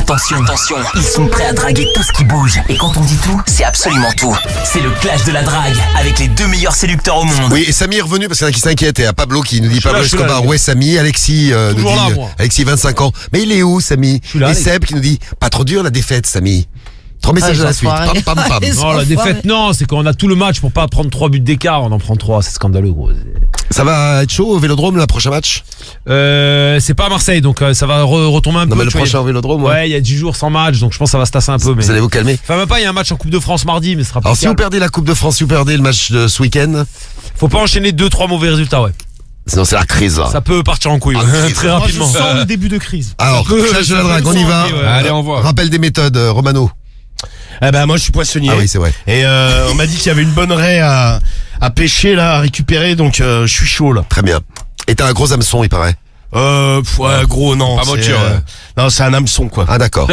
Attention, ils sont prêts à draguer tout ce qui bouge. Et quand on dit tout, c'est absolument tout. C'est le clash de la drague avec les 2 meilleurs séducteurs au monde. Oui, et Samy est revenu parce qu'il y en a qui s'inquiètent. Et à Pablo qui nous dit Pablo Escobar, ouais Samy, Alexis nous dit là, moi. Alexis 25 ans. Mais il est où Samy? là, et Seb qui nous dit pas trop dur la défaite Samy. 3 messages à la suite. Pam, pam, pam. Non, la défaite, non, c'est qu'on a tout le match pour pas prendre 3 buts d'écart, on en prend 3, c'est scandaleux, gros. Ça va être chaud au Vélodrome le prochain match? C'est pas à Marseille, donc ça va retomber un peu. Non, mais le prochain au Vélodrome, ouais, il y a 10 jours sans match, donc je pense que ça va se tasser un peu. Mais... Vous allez vous calmer. Enfin, même pas, il y a un match en Coupe de France mardi, mais ce sera pas. Alors, si vous perdez la Coupe de France, si vous perdez le match de ce week-end, faut pas enchaîner 2-3 mauvais résultats, ouais. sinon c'est la crise. Ça peut partir en couille, très rapidement. Je sens le début de crise. Alors, clash de la drague, on y va. Allez, on voit. Rappel des méthodes, Romano. Eh ben moi je suis poissonnier. Ah oui, c'est vrai. Et on m'a dit qu'il y avait une bonne raie à pêcher là, à récupérer, donc je suis chaud là. Très bien. Et t'as un gros hameçon, il paraît. Ouais, gros non. Pas mentir, non, c'est un hameçon quoi. Ah d'accord.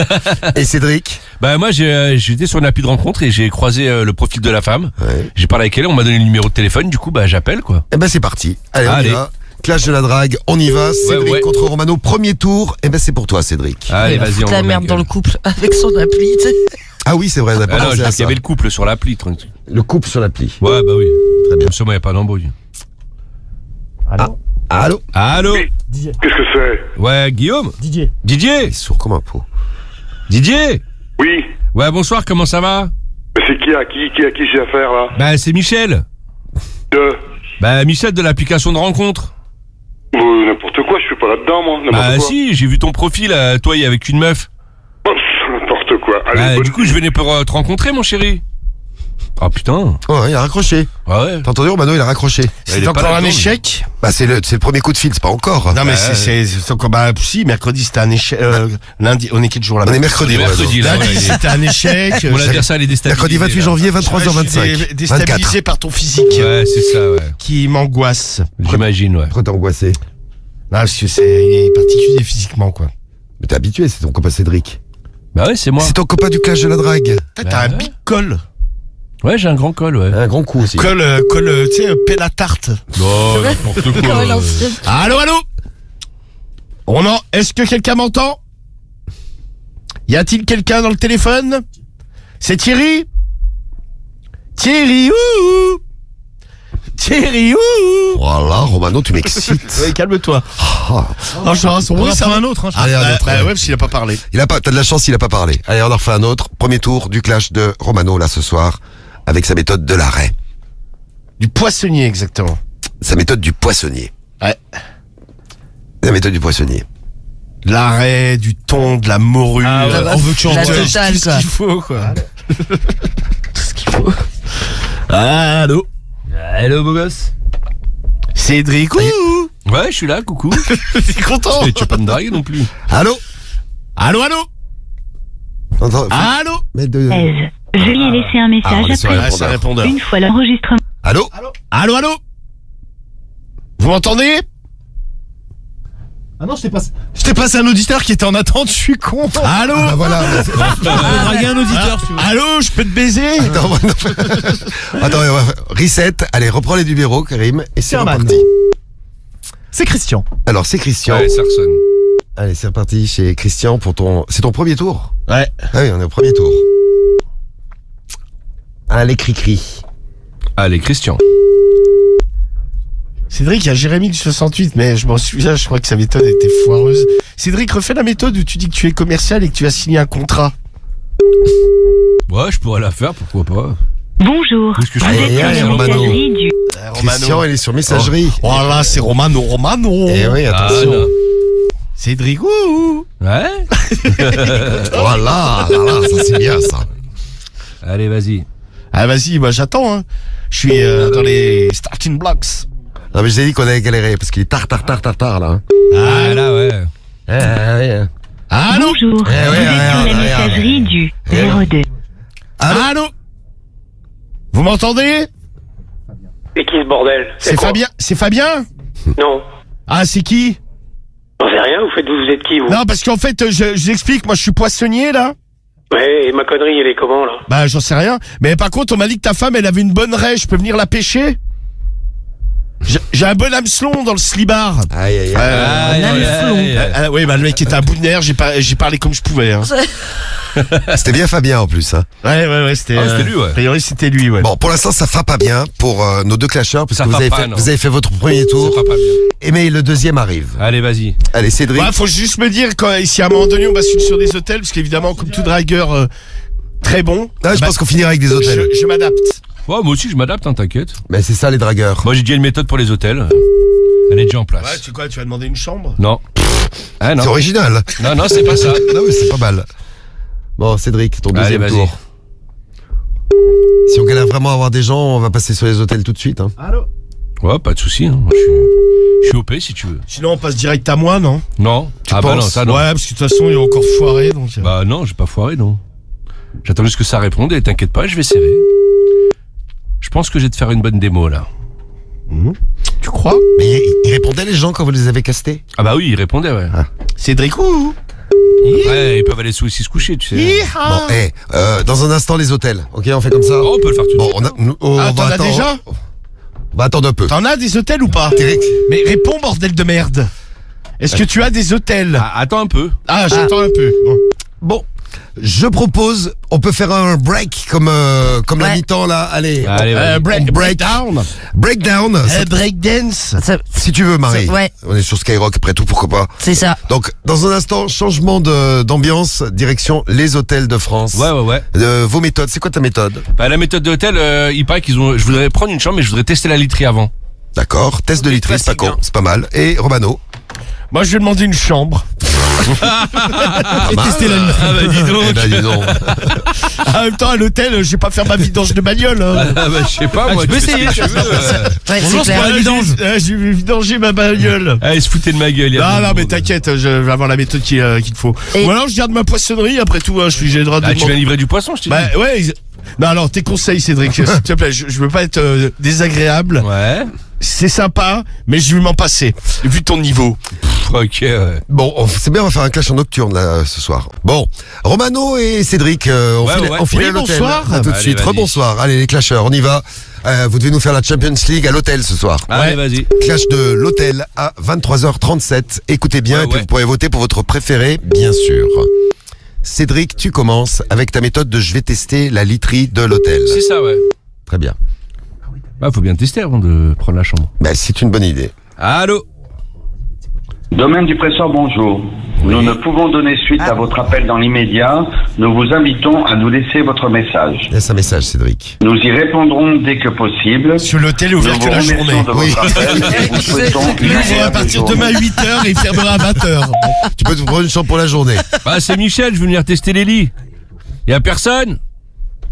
Et Cédric? Bah moi j'étais sur une appli de rencontre et j'ai croisé le profil de la femme. Ouais. J'ai parlé avec elle, on m'a donné le numéro de téléphone, du coup bah j'appelle quoi. Eh ben c'est parti. Allez, on y Allez. va. Clash de la drague, on y va. Cédric ouais. contre Romano, premier tour. Eh ben c'est pour toi Cédric. Allez, vas-y, on la va merde dans le couple avec son appli. Tu sais. Ah oui, c'est vrai, on n'a pas Ah non, pensé je à pense qu'il ça. y avait le couple sur l'appli, tranquille. Le couple sur l'appli. Ouais, bah oui. Très bien. Comme ça, moi, y a pas d'embrouille. Allô? Allô? Qu'est-ce que c'est? Ouais, Guillaume? Didier. Didier? Il est sourd comme un pot. Didier? Oui. Ouais, bonsoir, comment ça va? Mais c'est qui à qui j'ai affaire là? Bah, c'est Michel. Bah, Michel de l'application de rencontre. N'importe quoi, je suis pas là-dedans moi. N'importe Bah, quoi. si, j'ai vu ton profil, toi, y avec une meuf. Oh, n'importe quoi. Allez, Bah, bonne du coup, je venais pour te rencontrer, mon chéri. Ah, putain. Oh, il a raccroché. Ah ouais. T'as entendu Romano, il a raccroché. Il C'est est pas encore un là-dedans, échec. Bah c'est le premier coup de fil, c'est pas encore. Non mais c'est encore si mercredi c'était un échec. Lundi on est quel jour là? On est mercredi. Mercredi, là, Lundi ouais, c'était un échec. Mon adversaire, il est déstabilisé. Mercredi 28 là. janvier, Je 23h25. suis déstabilisé par ton physique Ouais, c'est ça, ouais. qui m'angoisse. J'imagine, ouais. Pourquoi t'es angoissé? Non, parce que il est particulier physiquement quoi. Mais t'es habitué, c'est ton copain Cédric. Bah ouais, c'est moi. C'est ton copain du clash de la drague. T'as un big col. Ouais, j'ai un grand col, ouais. Un grand coup aussi. Col, tu sais, pelle à tarte. Bon, n'importe Comme à quoi. l'ancienne. Allô. Est-ce que quelqu'un m'entend? Y a-t-il quelqu'un dans le téléphone? C'est Thierry? Thierry, ouh! Thierry, ouh! Voilà, Romano, tu m'excites. Ouais, calme-toi. Ah. Non, je son On bruit, en ça prend va. un autre. Hein, Allez, un autre. Ouais, parce qu'il a pas parlé. T'as de la chance, il a pas parlé. Allez, on en refait un autre. Premier tour du clash de Romano, là, ce soir, avec sa méthode de l'arrêt. Du poissonnier, exactement. Sa méthode du poissonnier. Ouais. La méthode du poissonnier. De l'arrêt, du thon, de la morue. Ah ouais, on veut que tu en la tout totale, ce quoi. qu'il faut, quoi. Tout ce qu'il faut. Allô? Hello, beau gosse. Cédric, ouh! Ouais, je suis là, coucou. T'es content? Et tu vas pas me draguer non plus. Allô? Allô? Attends, Allô? mais de... 16. Veuillez laisser un on message est sur après. un Ouais, c'est un répondeur. Une fois l'enregistrement. Allô? Allô? Vous m'entendez? Ah non, je t'ai passé un auditeur qui était en attente, je suis con. Allô? Ah bah voilà. Draguer un auditeur, si tu veux. Allô, je peux te baiser? Attends, attends, reset. Allez, reprends les numéros, Karim. Et c'est Sherman. reparti. C'est Christian. Alors, c'est Christian. Ouais, ça ressonne. Allez, c'est reparti chez Christian pour ton... C'est ton premier tour? Ouais. Ah oui, on est au premier tour. Allez, cri-cri. Allez, Christian. Cédric, il y a Jérémy du 68, mais je m'en souviens, je crois que sa méthode était foireuse. Cédric, refais la méthode où tu dis que tu es commercial et que tu as signé un contrat. Ouais, je pourrais la faire, pourquoi pas. Bonjour. Qu'est-ce que je Vous fais? êtes Allez, sur la Romano. messagerie du... Christian, il est sur messagerie. Oh là, c'est Romano. Eh oui, Ah, attention. non. Cédric, ouh! Ouais? Voilà, là, ça c'est bien ça. Allez, vas-y. Ah, vas-y, moi j'attends, hein. Je suis dans les starting blocks. Non mais je t'ai dit qu'on allait galérer parce qu'il est tard là. Hein. Ah, là, ouais. Allô? Bonjour. Vous êtes sur la messagerie du 02. Allô? Vous m'entendez? C'est qui ce bordel? C'est quoi? Fabien? C'est Fabien? Non. Ah, c'est qui? J'en sais rien, vous êtes qui vous? Non, parce qu'en fait, je vous explique, moi je suis poissonnier là. Ouais, et ma connerie, elle est comment là? Bah, j'en sais rien. Mais par contre, on m'a dit que ta femme, elle avait une bonne raie, je peux venir la pêcher? J'ai un bon hameçon dans le slibard. Aïe, aïe, aïe. Oui, bah le mec était un bout de nerf, j'ai parlé comme je pouvais. Hein. C'était bien Fabien en plus. Hein. Ouais, c'était lui, ouais. A priori, c'était lui, ouais. Bon, pour l'instant, ça fera pas bien pour nos deux clasheurs, parce Ça que vous fera avez, pas, fait, non. vous avez fait votre premier Ça tour. fera pas bien. Mais le deuxième arrive. Allez, vas-y. Allez, Cédric. Ouais, faut juste me dire quand, si à un moment donné on bascule sur des hôtels, parce qu'évidemment, comme tout dragueur très bon, Ah, je pense qu'on finira avec des hôtels. je m'adapte. Ouais, moi aussi, je m'adapte, hein, t'inquiète. Mais c'est ça, les dragueurs. Moi, j'ai déjà une méthode pour les hôtels. Elle est déjà en place. Ouais, tu quoi, tu vas demander une chambre? Non. Ah, non. C'est original. Non, c'est pas ça. Non, mais c'est pas mal. Bon, Cédric, ton Allez, deuxième vas-y. tour. Si on galère vraiment à avoir des gens, on va passer sur les hôtels tout de suite. Hein. Allô? Ouais, pas de souci. Hein. Moi, je suis OP si tu veux. Sinon, on passe direct à moi, non? Non. Bah penses? non, ça non. Ouais, parce que de toute façon, il est encore foiré, donc. Bah non, j'ai pas foiré, non. J'attends juste que ça réponde et t'inquiète pas, je vais serrer. Je pense que je vais te faire une bonne démo, là. Tu crois? Mais ils répondaient les gens quand vous les avez castés? Ah bah oui, il répondait, ouais. Cédric ou? Ouais, ils peuvent aller sous aussi se coucher, tu sais. Bon, dans un instant, les hôtels. Ok, on fait comme ça. Oh, on peut le faire tout de Bon, suite. on Ah, t'en va as attendre. déjà? On va attendre un peu. T'en as des hôtels ou pas? Cédric. Mais réponds, bordel de merde. Est-ce que tu as des hôtels? Ah, attends un peu. Ah, j'attends un peu. Bon. Bon, je propose, on peut faire un break comme la Ouais. mi-temps là. Allez, Allez, vas-y. Breakdown. breakdown. Breakdance. Si tu veux, Marie. Ouais. On est sur Skyrock, après tout, pourquoi pas. C'est ça. Donc, dans un instant, changement d'ambiance, direction les hôtels de France. Ouais. Vos méthodes, c'est quoi ta méthode? Bah, la méthode de l'hôtel, il paraît qu'ils ont. Je voudrais prendre une chambre, mais je voudrais tester la literie avant. D'accord, test de literie, c'est pas classique, con, hein. c'est pas mal. Et Romano? Moi, je vais demander une chambre. Et tester la literie. Ah bah dis donc. Eh ben, dis donc. En même temps, à l'hôtel, je vais pas faire ma vidange de bagnole. Hein. Ah bah je sais pas, moi. tu peux fais ce essayer, que tu veux. Ouais, Bonjour, c'est clair. la vidange. Je vais vidanger ma bagnole. Ah, il se foutait de ma gueule. il y a Non, deux non, mais secondes. t'inquiète, je vais avoir la méthode qu'il te faut. Et- Ou alors, je garde ma poissonnerie, après tout, hein, j'ai le droit de Ah, tu demander- viens livrer du poisson, je t'ai Bah, dit. ouais. Non, alors, tes conseils, Cédric, s'il te plaît, je veux pas être désagréable. Ouais. C'est sympa, mais je vais m'en passer, vu ton niveau. Ok, ouais. Bon, c'est bien, on va faire un clash en nocturne là ce soir. Bon, Romano et Cédric, on Ouais, file, ouais. on file Oui, à l'hôtel. bonsoir. À tout de Allez, suite. vas-y. Rebonsoir. Allez, les clasheurs, on y va. Vous devez nous faire la Champions League à l'hôtel ce soir. Allez, vas-y. Clash de l'hôtel à 23h37. Écoutez bien, Ouais, et puis ouais. vous pourrez voter pour votre préféré, bien sûr. Cédric, tu commences avec ta méthode de je vais tester la literie de l'hôtel. C'est ça, ouais. Très bien. Bah, faut bien tester avant de prendre la chambre. Ben, c'est une bonne idée. Allô? Domaine du Presseur, bonjour. Nous ne pouvons donner suite à votre appel dans l'immédiat. Nous vous invitons à nous laisser votre message. Laisse un message, Cédric. Nous y répondrons dès que possible. Sur l'hôtel est Nous ouvert vous que la remercions journée. de votre Oui. appel et vous souhaitons une Il ouvre à agréable partir de journée. demain à 8h et il fermera à 20h. Tu peux te prendre une chambre pour la journée. Bah, c'est Michel, je veux venir tester les lits. Y'a personne?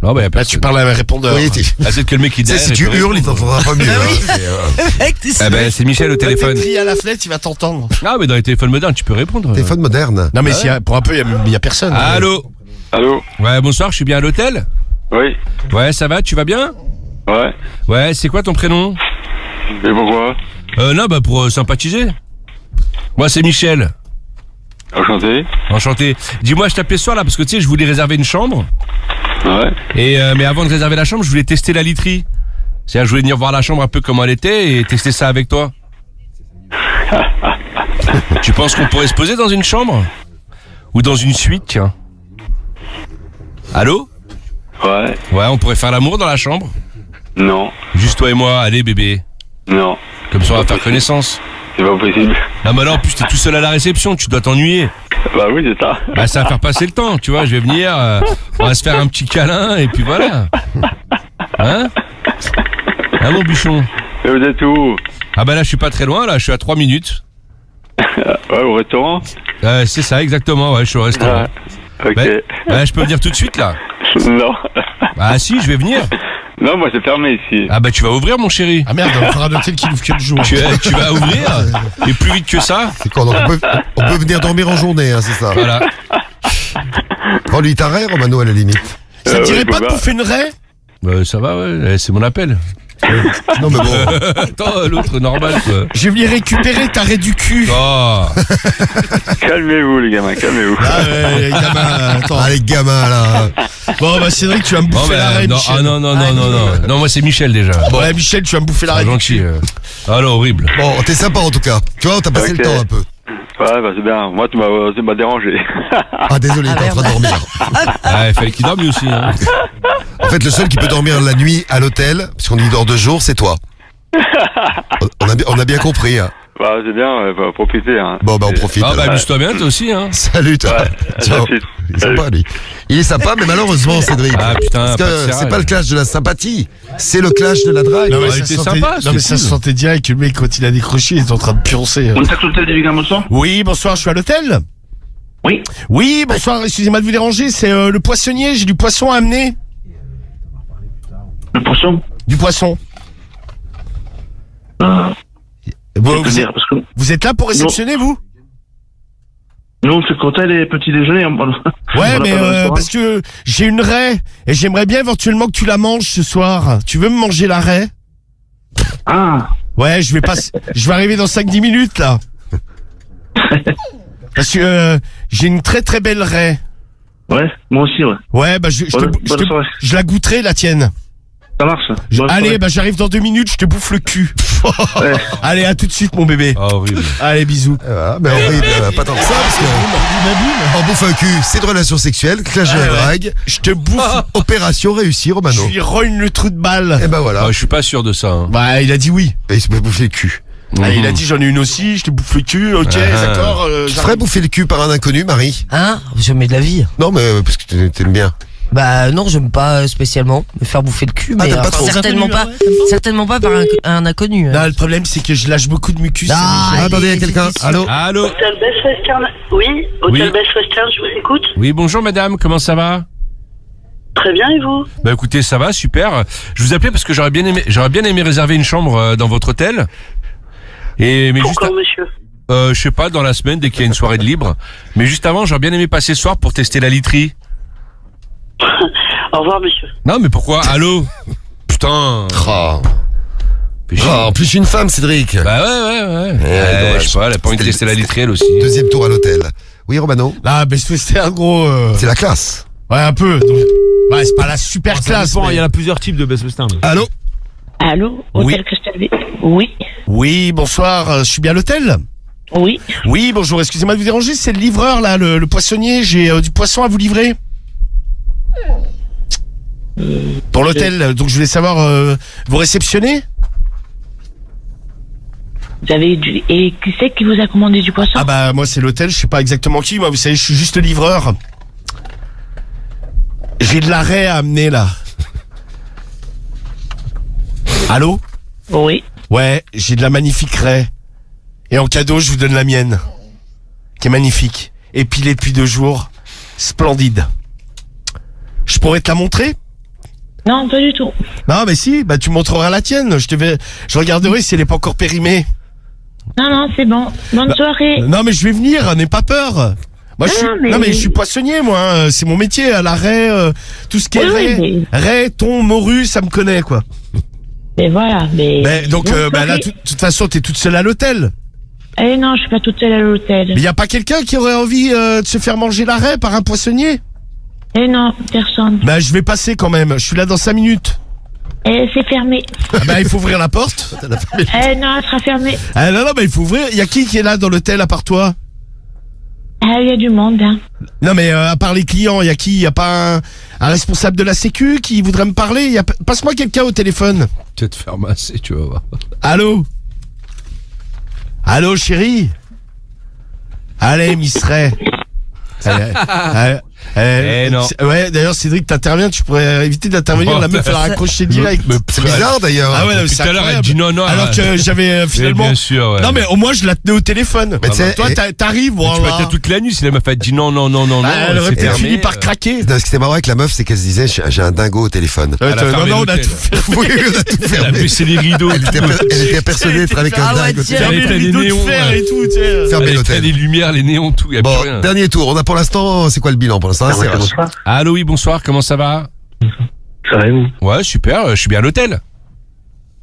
Non, bah, y'a Là, personne. tu parles à un répondeur. Oui, Ah, c'est que le mec qui tu sais, si tu hurles, il t'entendra pas mieux. hein. Mec, t'es Ah, bah, c'est Michel au téléphone. Crie à la fenêtre, il va t'entendre. Ah, mais dans les téléphones modernes, tu peux répondre. Téléphone moderne. Non, mais pour un peu, il y a personne. Allô? Allô? Ouais, bonsoir, je suis bien à l'hôtel? Oui. Ouais, ça va, tu vas bien? Ouais. Ouais, c'est quoi ton prénom? Et pourquoi? Non, bah, pour sympathiser. Moi, c'est Michel. Enchanté. Enchanté. Dis-moi, je t'appelais ce soir là parce que tu sais, je voulais réserver une chambre. Ouais. Et mais avant de réserver la chambre, je voulais tester la literie. C'est-à-dire, je voulais venir voir la chambre un peu comment elle était et tester ça avec toi. Tu penses qu'on pourrait se poser dans une chambre? Ou dans une suite, tiens. Allô? Ouais. Ouais, on pourrait faire l'amour dans la chambre? Non. Juste toi et moi, allez bébé. Non. Comme ça, on va faire connaissance. C'est pas possible. Ah bah non, en plus t'es tout seul à la réception, tu dois t'ennuyer. Bah oui, c'est ça. Bah ça va faire passer le temps, tu vois, je vais venir, on va se faire un petit câlin et puis voilà. Hein? Hein mon bûchon? Et vous êtes où? Ah bah là je suis pas très loin, là je suis à 3 minutes. Ouais, au restaurant? C'est ça exactement, ouais je suis au restaurant. Ok. Bah je peux venir tout de suite là. Non. Ah si, je vais venir. Non, moi c'est fermé ici. Ah bah tu vas ouvrir mon chéri. Ah merde, on fera un hôtel qui n'ouvre que le jour. Tu vas ouvrir et plus vite que ça. C'est quoi, donc on peut venir dormir en journée, hein, c'est ça. Voilà. Prends lui ta raie, Romano, à la limite. Ça te dirait ouais, pas de bah. bouffer une raie? Ça va, ouais, c'est mon appel. Non mais bon. Attends, l'autre normal quoi. Je vais venir récupérer ta raie du cul. Oh. Calmez-vous, les gamins, calmez-vous. Ah ouais, les gamins, attends. Ah les gamins là. Bon, bah Cédric, tu vas me Bon, bouffer la raie, non, Michel. ah non, non, non, non, non. Non, moi c'est Michel déjà. Bon, ouais, Michel, tu vas me bouffer la Pas raie du gentil. cul. Ah là, horrible. Bon, t'es sympa en tout cas. Tu vois, on t'a passé Ok. le temps un peu. Ouais, bah c'est bien. Moi, tu m'as dérangé. Ah désolé, t'es en train de dormir. Ah, il fallait qu'il dorme lui aussi. Hein. En fait, le seul qui peut dormir la nuit à l'hôtel, puisqu'on y dort 2 jours, c'est toi. On a bien compris. Hein. Bah, c'est bien, faut profiter. Hein. Bon, bah on profite. Ah bah alors. amuse-toi bien toi aussi hein. Salut toi. Ouais, Ciao. merci. Il est sympa lui. Il est sympa, mais malheureusement, Cédric. Ah putain, Parce pas de que serrage. c'est pas le clash de la sympathie, c'est le clash de la drague. Non, mais Ouais, ça il était se sentait, sympa, non, mais c'était ça se cool. sentait direct que le mec, quand il a décroché, il était en train de pioncer. Contact hôtel du Gamoson. Oui, bonsoir, je suis à l'hôtel. Oui. Oui, bonsoir, excusez-moi de vous déranger, c'est le poissonnier, j'ai du poisson à amener. Le poisson. Du poisson. Bon, Parce que vous êtes là pour réceptionner, vous? nous, on fait compter les petits déjeuners. Ouais, mais parce que j'ai une raie et j'aimerais bien éventuellement que tu la manges ce soir. Tu veux me manger la raie? Ah. Ouais, je vais arriver dans 5-10 minutes là. Parce que j'ai une très très belle raie. Ouais, moi aussi, ouais. Ouais, bah Bonne soirée. je la goûterai la tienne. Ça marche. Bonne Allez, soirée. bah j'arrive dans 2 minutes, je te bouffe le cul. Ouais. Allez, à tout de suite mon bébé. Ah horrible. Allez, bisous. Voilà, mais horrible, pas tant que ça, parce que en bouffe un cul, c'est de relations sexuelles, clash de la drague, Je te bouffe. opération réussie, Romano. Je lui rogne le trou de balle. Et ben voilà, Ah, je suis pas sûr de ça. Hein. Bah, il a dit oui. et il se met bouffer le cul. Ah, il a dit j'en ai une aussi, je te bouffe le cul, ok, Ah. d'accord. Tu te ferais bouffer le cul par un inconnu, Marie? Hein? Jamais de la vie. Non, mais parce que t'aimes bien. Bah non, j'aime pas spécialement me faire bouffer le cul, Ah, mais t'aimes pas trop. certainement pas par un inconnu. Non, le problème c'est que je lâche beaucoup de mucus. Ah, Attendez, il y a quelqu'un. Allô? Allô. Hôtel Best Western. Oui, Hôtel Oui. Best Western, je vous écoute. Oui, bonjour madame, comment ça va? Très bien, et vous? Bah écoutez, ça va, super. Je vous appelais parce que j'aurais bien aimé réserver une chambre dans votre hôtel. Mais Pour juste, quand, monsieur? je sais pas, dans la semaine, dès qu'il y a une soirée de libre. Mais juste avant, j'aurais bien aimé passer ce soir pour tester la literie. Au revoir, monsieur. Non, mais pourquoi? Allô? Putain. Oh. Péché. Oh, en plus, je suis une femme, Cédric. Bah ouais. dommage. Je sais pas, elle a pas envie de tester la literie elle aussi. Deuxième tour à l'hôtel. Oui, Romano? Là, Best Western, gros. C'est la classe. Ouais, un peu. Donc... Ouais, c'est pas la super Ça classe. dépend, mais- il y en a plusieurs types de Best Western. Allô? Allô? Oui. Hôtel Castelvie? Oui. Oui, bonsoir, je suis bien à l'hôtel? Oui. Oui, bonjour, excusez-moi de vous déranger, c'est le livreur là, le poissonnier, j'ai du poisson à vous livrer. Pour l'hôtel, donc je voulais savoir, vous réceptionnez? Vous avez du... Et qui c'est qui vous a commandé du poisson? Ah bah moi c'est l'hôtel, je sais pas exactement qui, moi vous savez, je suis juste livreur. J'ai de la raie à amener là. Allô? Oui. Ouais, j'ai de la magnifique raie. Et en cadeau, je vous donne la mienne. Qui est magnifique. Épilée depuis 2 jours. Splendide. Je pourrais te la montrer? Non, pas du tout. Non, mais si, bah tu montreras la tienne. Je regarderai si elle est pas encore périmée. Non, c'est bon. Bonne soirée. Non, mais je vais venir, n'aie pas peur. Moi, Non, mais- je suis poissonnier, moi. Hein. C'est mon métier, à la raie, tout ce qui est Oui, raie. Raie, thon, morue, ça me connaît, quoi. Et voilà, mais... Mais, donc, Bonne bah, là, soirée. de toute façon, t'es toute seule à l'hôtel. Eh non, je suis pas toute seule à l'hôtel. Mais y a pas quelqu'un qui aurait envie de se faire manger la raie par un poissonnier? Eh non, personne. Bah, je vais passer quand même. Je suis là dans 5 minutes. Eh, c'est fermé. Ah bah, il faut ouvrir la porte. Eh non, elle sera fermée. Ah non, bah, il faut ouvrir. Y a qui est là dans l'hôtel à part toi? Ah, il y a du monde, hein. Non, mais à part les clients, y a qui? Y a pas un responsable de la sécu qui voudrait me parler? Passe-moi quelqu'un au téléphone. Tu vas te faire masser, tu vas voir. Allô? Allô, chérie? Allez, Miss Ray. Non. Ouais, d'ailleurs, Cédric, t'interviens, tu pourrais éviter d'intervenir. La meuf, elle a raccroché direct. C'est bizarre d'ailleurs. Ah ouais, non, mais Tout c'est à l'heure, elle incroyable. dit non. Alors que j'avais finalement. Bien sûr, ouais. Non, mais au moins, je la tenais au téléphone. Mais tu sais, Toi, t'arrives, Mais tu vas voilà. être toute la nuit si la meuf a dit non, Elle aurait c'est peut-être fermé. fini par craquer. ce qui était marrant avec la meuf, c'est qu'elle se disait j'ai un dingo au téléphone. Elle a Non, fermé non, on a l'hôtel. tout fait. Oui, on a tout Elle a fermé. baissé les rideaux. Elle était persuadée d'être avec un Ah ouais, dingo. tiens. Fermer Elle les était des rideaux de néons, fer ouais. et tout, tu sais. Fermé Avec l'hôtel. les lumières, les néons, tout, y a plus Bon, rien. dernier tour. On a pour l'instant, c'est quoi le bilan pour l'instant? C'est RH. Allô, oui, bonsoir, comment ça va? Ça va, vous? Ouais, super, je suis bien à l'hôtel.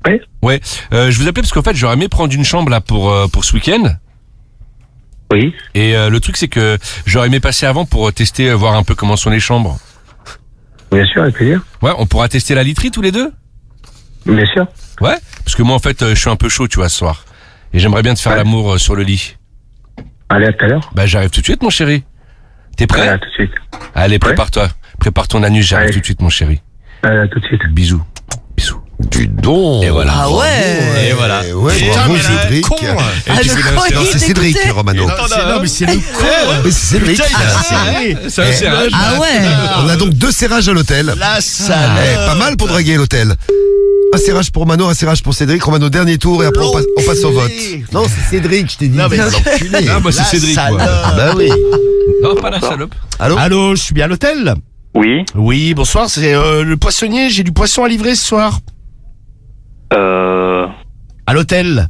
Ouais. Je vous appelais parce qu'en fait, j'aurais aimé prendre une chambre là pour ce week-end. Oui. Et le truc, c'est que j'aurais aimé passer avant pour tester, voir un peu comment sont les chambres. Bien sûr, avec plaisir. Ouais, on pourra tester la literie tous les deux? Bien sûr. Ouais, parce que moi, en fait, je suis un peu chaud, tu vois, ce soir. Et j'aimerais bien te faire l'amour sur le lit. Allez, à tout à l'heure. Bah, j'arrive tout de suite, mon chéri. T'es prêt? Allez, à tout de suite. Allez, prépare-toi. Prépare ton anus, j'arrive Allez. tout de suite, mon chéri. Allez, à tout de suite. Bisous. Bisous. Du don. Et voilà. Ah ouais. Et voilà. Ouais, bravo Cédric. Ah, le con, Non, il c'est Cédric, t'écoutait. Romano. Non, mais c'est le con. Oui, c'est Cédric. C'est un serrage. Ah ouais. On a donc 2 serrages à l'hôtel. La salope. Pas mal pour draguer l'hôtel. Un serrage pour Romano, un serrage pour Cédric. Romano, dernier tour et après on passe au vote. Non, c'est Cédric, je t'ai dit. Non, mais l'enculé. Ah, bah, c'est La Cédric, salope. moi. Bah oui. Non, pas la salope. Allô? Allô, je suis bien à l'hôtel? Oui. Oui, bonsoir, c'est le poissonnier, j'ai du poisson à livrer ce soir. À l'hôtel?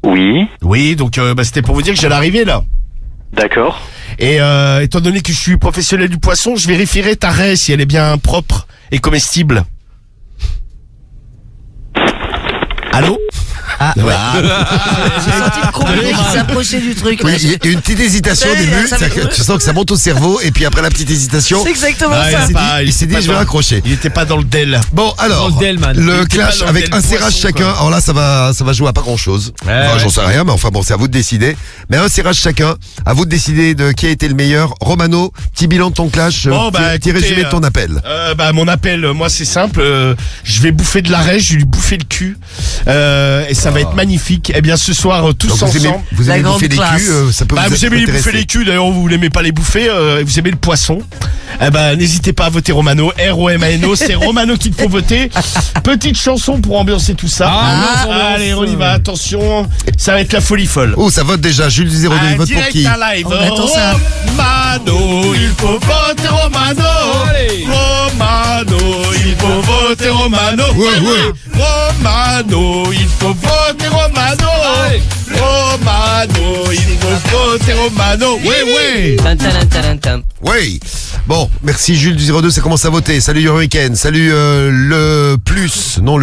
Oui. Oui, donc c'était pour vous dire que j'allais arriver là. D'accord. Et étant donné que je suis professionnel du poisson, je vérifierai ta raie si elle est bien propre et comestible. Allô? Ah, ouais. J'ai senti le combiné qui s'approchait du truc. Oui, il y a une petite hésitation au Ouais, début, ça c'est-à-dire que tu sens que ça monte au cerveau, et puis après la petite hésitation, C'est exactement Ah, ça. il s'est dit je vais raccrocher. Il était pas dans le DEL. Bon alors, Dans le Delman. Il le était clash pas dans avec le un Del serrage Poisson, chacun, quoi. alors là ça va jouer à pas grand-chose. Enfin, ouais. j'en sais rien, mais enfin bon, c'est à vous de décider. Mais un serrage chacun, à vous de décider de qui a été le meilleur. Romano, petit bilan de ton clash, Bon, bah, petit écoutez, résumé de ton appel. Mon appel, moi c'est simple, je vais bouffer de la raie, je vais lui bouffer le cul, et ça va être magnifique. Eh bien ce soir, tous Donc ensemble. vous La aimez grande bouffer les classe. culs, ça peut Bah, vous aimez les bouffer intéresser. les culs, d'ailleurs vous n'aimez pas les bouffer, vous aimez le poisson. Eh ben n'hésitez pas à voter Romano, R-O-M-A-N-O, c'est Romano qu'il faut voter. Petite chanson pour ambiancer tout ça. Allez, on y va, attention, ça va être la folie folle. Oh, ça vote déjà, Jules du 02, il vote pour Direct qui? à live. On attend ça. Romano, il faut voter Romano. Romano, il faut voter Romano. Ouais. Romano, il faut voter Romano. Romano, il faut voter Romano. Oui. Tan, tan, tan, tan, tan. Oui. Bon, merci Jules du 02, ça commence à voter. Salut Hurricane, salut le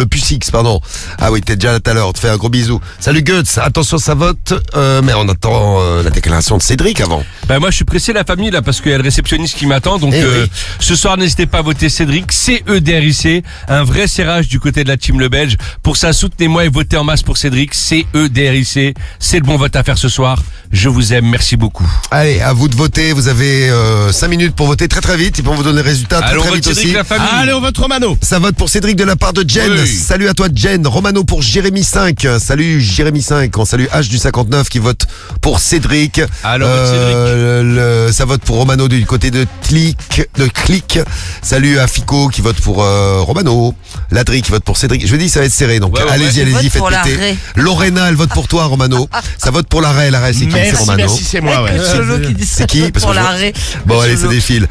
Pusix, pardon. Ah oui, t'es déjà là tout à l'heure, on te fais un gros bisou. Salut Guts, attention ça vote, mais on attend la déclaration de Cédric avant. Bah moi je suis pressé la famille là parce qu'il y a le réceptionniste qui m'attend donc Eh oui. ce soir n'hésitez pas à voter Cédric, CEDRIC, un vrai serrage du côté de la team Le Belge. Pour ça soutenez-moi et votez en masse pour Cédric, CEDRIC, c'est le bon vote à faire ce soir. Je vous aime, merci beaucoup. Allez, à vous de voter, vous avez 5 minutes pour voter très vite, ils vont vous donner le résultat très Allons, très vote vite Cédric aussi. la famille. Allez, on vote Romano. Ça vote pour Cédric de la part de Jen. Oui. Salut à toi Jen. Romano pour Jérémy 5. Salut Jérémy 5. On salue H du 59 qui vote pour Cédric. Alors, Cédric. Ça vote pour Romano du côté de Click. Salut à Fico qui vote pour Romano. Ladri qui vote pour Cédric. Je dis ça va être serré donc Ouais, allez-y, Je vote faites pour la péter. raie. Lorena elle vote pour toi Romano. Ça vote pour la raie c'est qui? C'est Romano. Merci, c'est moi, ouais. Que Cholo qui dit C'est ça qui? Parce pour que je vois- l'arrêt. Bon allez ça défile.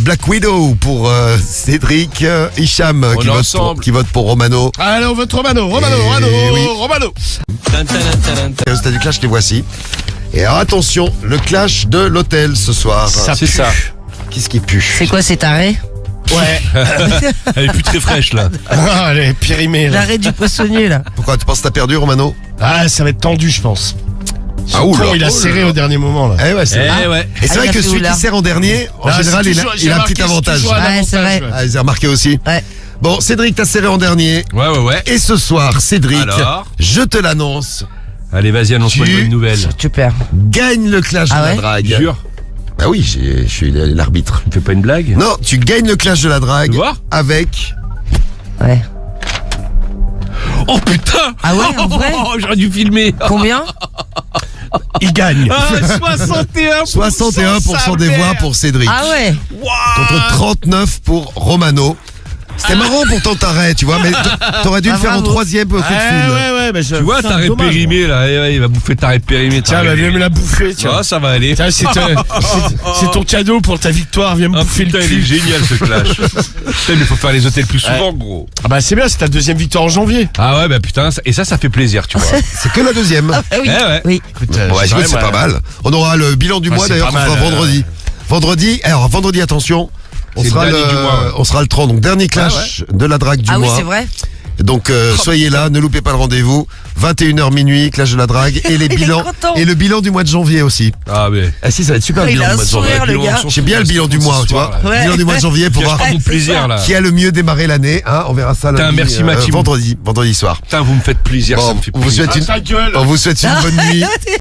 Black Widow pour Cédric. Hicham On est ensemble. qui vote pour Romano. Allez, on vote Romano. oui. Romano. Les résultats du clash, les voici. Et alors, attention, le clash de l'hôtel ce soir. Ça C'est pue. ça. Qu'est-ce qui pue? C'est quoi cet arrêt? Ouais. Elle est plus très fraîche là. Elle est périmée, là. L'arrêt du poissonnier là. Pourquoi tu penses que t'as perdu, Romano? Ah, ça va être tendu, je pense. Ah, oula. Il a serré au dernier moment, là. Eh ouais, c'est vrai. Eh ouais. Et c'est Ah, vrai il a que fait celui oula. qui sert en dernier, en Ah, général, c'est il toujours- a j'ai un remarqué, petit c'est avantage. toujours un Ouais, c'est avantage, vrai. Ah, ils ont remarqué aussi. Ouais. Bon, Cédric, t'as serré en dernier. Ouais. Et ce soir, Cédric, Alors je te l'annonce, Allez vas-y annonce-moi Tu- une bonne nouvelle. Super. gagne le clash Ah de la ouais drague. Jure. Bah oui, je suis l'arbitre. Tu me fais pas une blague? Non, tu gagnes le clash de la drague Tu vois avec... Ouais. Oh putain. Ah ouais, en vrai? J'aurais dû filmer. Combien? Il gagne. Ah, 61% des voix pour Cédric. Ah ouais. Contre 39 pour Romano. C'était marrant pourtant t'arrêtes, tu vois, mais t'aurais dû Ah, le faire en bravo. troisième coup de foudre. Ouais, bah, Tu vois, putain, t'arrêtes dommage. périmé là. Eh ouais, il va bouffer ta périmé. Tiens, bah, viens me la bouffer, tiens. Ah, ça va aller. Tiens, c'est ton cadeau pour ta victoire, viens me Ah bouffer putain, le il est cul. génial ce clash. Putain, mais il faut faire les hôtels plus souvent, gros. Ah bah c'est bien, c'est ta deuxième victoire en janvier. Ah ouais, bah putain, et ça fait plaisir, tu vois. C'est que la deuxième. Ah oui. Eh ouais. Oui. Écoute, Bon, je dirais, c'est moi, pas mal. On aura le bilan du Ouais, mois c'est d'ailleurs, pas qu'on fera mal, vendredi. Vendredi, attention. On C'est sera, le dernier du mois, ouais. on sera le 30, donc dernier clash de la drague du Ah oui, mois. c'est vrai. Donc soyez là, ne loupez pas le rendez-vous. 21h minuit, clash de la drague et les Il est bilans content. et le bilan du mois de janvier aussi. Ah mais Ah si, ça va être super le Il bilan a du un mois de janvier. sourire, le gars. J'ai bien le bilan du mois, tu vois. Ouais. Bilan du mois de janvier pour je voir prends mon c'est plaisir ça. là. qui a le mieux démarré l'année. Hein, on verra ça Putain, lundi, merci, Maxime. vendredi soir. Putain, vous me faites plaisir, ça Bon, me fait on vous plaisir. souhaite Ah, ta gueule. on vous souhaite une bonne nuit.